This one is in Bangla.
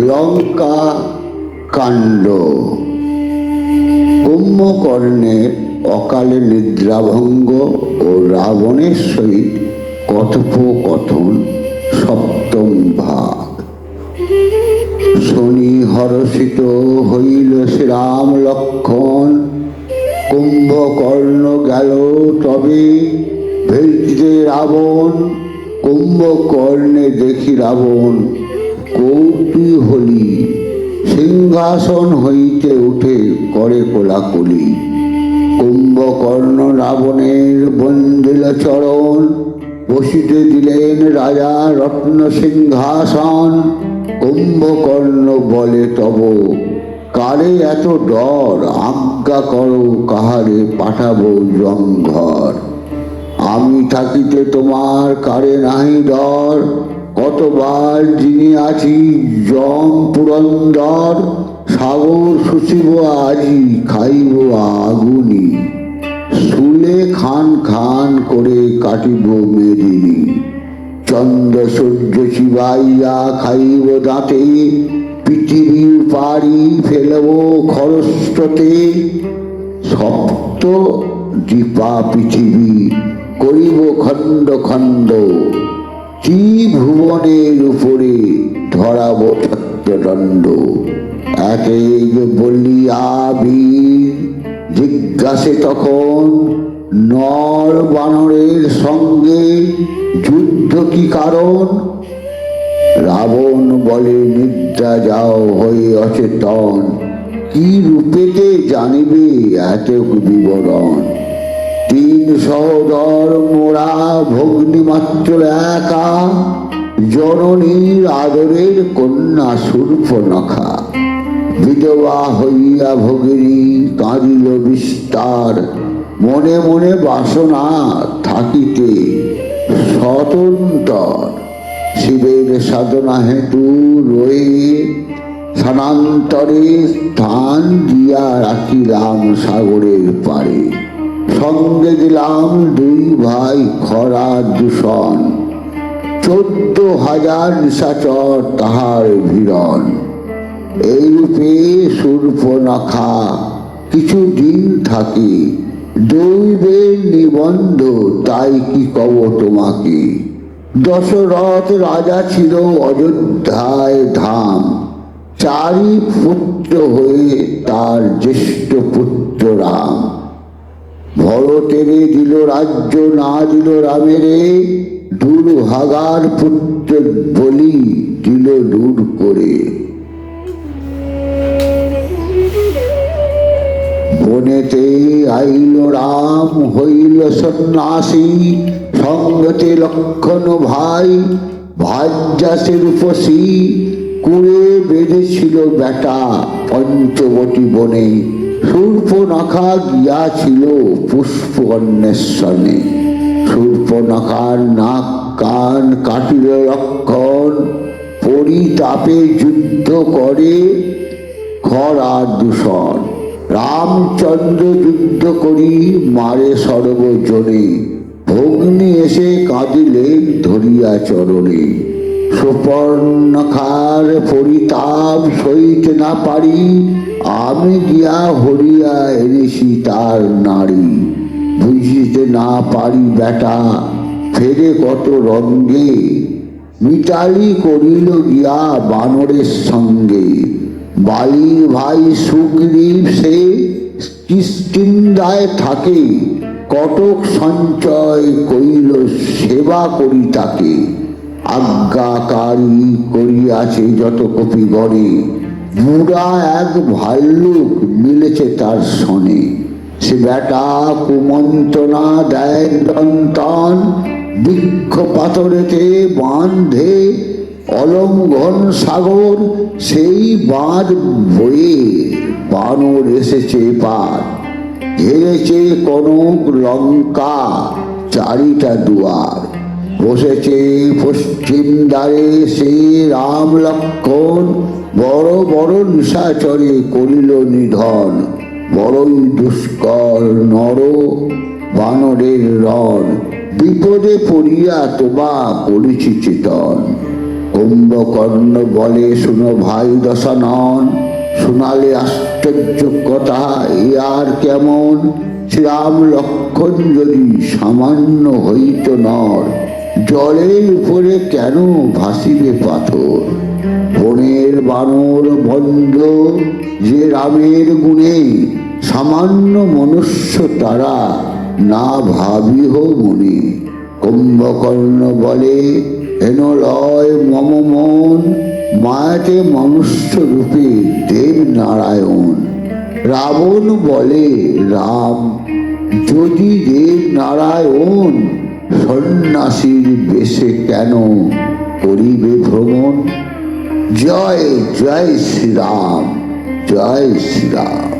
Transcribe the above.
লঙ্কা কাণ্ড। কুম্ভকর্ণের অকালে নিদ্রাভঙ্গ ও রাবণের সহিত কথোপকথন, সপ্তম ভাগ। শনি হর্ষিত হইল শ্রীরাম লক্ষণ, কুম্ভকর্ণ গেল তবে ভেলতে রাবণ। কুম্ভকর্ণে দেখি রাবণ কৌতূহলী, সিংহাসন হইতে উঠে করে কোলাকুলি। কুম্ভকর্ণ রাবণের বন্দিল চরণ, বসিতে দিলেন রাজা রত্ন সিংহাসন। কুম্ভকর্ণ বলে তব কারে এত ডর, আজ্ঞা করো কাহারে পাঠাবো জঙ্ঘর। আমি থাকিতে তোমার কারে নাহি ডর, কতবার যিনি আছি জম পুরন্দর। সাগর শুষিব আজি খাইব আগুনি, শুলে খান খান করে কাটিব মেদিনী। চন্দ্র সূর্য চিবাইয়া খাইব দাঁতে, পৃথিবীর পারি ফেলব খরস্রোতে। সপ্ত দীপা পৃথিবী করিব খণ্ড খণ্ড, ত্রিভুবনের উপরে ধরাব সত্যদণ্ড। এক এক বলিয়া বীর জিজ্ঞাসে তখন, নর বানরের সঙ্গে যুদ্ধ কি কারণ? রাবণ বলে নিদ্রা যাও হয়ে অচেতন, কি রূপেতে জানিবে এত বিবরণ। তিন সহোদর মোরা ভগ্নী মাত্র একা, জননীর আদরের কন্যা শূর্পণখা। বিধবা হইয়া ভগিনী কাঁদিল বিস্তার, মনে মনে বাসনা থাকিতে স্বতন্ত্র। শিবের সাধনা হেতু রয়ে স্থানান্তরে স্থান দিয়া রাখিলাম সাগরের পারে। সঙ্গে দিলাম দুই ভাই খরা দূষণ, 14,000 নিশাচর তাহার ভিড়ন। এইরূপে শূর্পণখা কিছুদিন থাকে, দৈবের নিবন্ধ তাই কি কব তোমাকে। দশরথ রাজা ছিল অযোধ্যায় ধাম, চারি পুত্র হয়ে তার জ্যেষ্ঠ পুত্র রাম। ভরতেরে দিল রাজ্য না দিল রামেরে, দুর্ভাগার পুত্র বলি দিল দূর করে। বনেতে আইল রাম হইল সন্ন্যাসী, সঙ্গতে লক্ষণ ভাই ভাজ্যাসে রূপসী। কুড়ে বেঁধেছিল বেটা পঞ্চবটী বনে, শূর্পণখা গিয়াছিল পুষ্প অন্বেষণে। শূর্পণখার নাক কান কাটিল লক্ষণ, পরিতাপে যুদ্ধ করে খরা দূষণ। রামচন্দ্র যুদ্ধ করি মারে সর্বজনে, ভগ্নী এসে কাঁদিলেন ধরিয়া চরণে। সুপর্ণখার পরিতাপ সইতে না পারি, আমি গিয়া হরিয়া এনেছি তার নারী। বুঝিতে না পারি বেটা ফেরে কত রঙ্গে, মিতালি করিল গিয়া বানরের সঙ্গে। বালির ভাই সুগ্রীব সে কিষ্কিন্ধায় থাকে, কটক সঞ্চয় করিল সেবা করি তাকে। আজ্ঞাকারী করিয়াছে যত কপিগণে, বুড়া এক ভাল্লুক মিলেছে তার সনে। সে বেটা কুমন্ত্রণা দেয় দন্তন, বৃক্ষ পাথরেতে বাঁধে অলঙ্ঘন সাগর। সেই বাঁধ বয়ে বানর এসেছে পার, ঘেরেছে কনক লঙ্কা চারিটা দুয়ার। বসেছে পশ্চিম দ্বারে সে রাম লক্ষণ, বড় বড় নিশাচরে করিল নিধন। বড়ই দুষ্কর নর বানরের রণ, বিপদে পড়িয়া তোমা করেছি চেতন। কুম্ভকর্ণ বলে, শুনো ভাই দশানন, শোনালে আশ্চর্য কথা, এ আর কেমন? শ্রীরাম লক্ষণ যদি সামান্য হইত নর, জলের উপরে কেন ভাসিবে পাথর? বনের বানর বন্ধ যে রামের গুণে, সামান্য মনুষ্য তারা না ভাবিহ মনে। কুম্ভকর্ণ বলে, হেন লয় মম মন, মায়াতে মনুষ্য রূপে দেব নারায়ণ। রাবণ বলে, রাম যদি দেব নারায়ণ, সন্ন্যাসীর বেশে কেন করিবে ভ্রমণ? জয় জয় শ্রীরাম, জয় শ্রীরাম।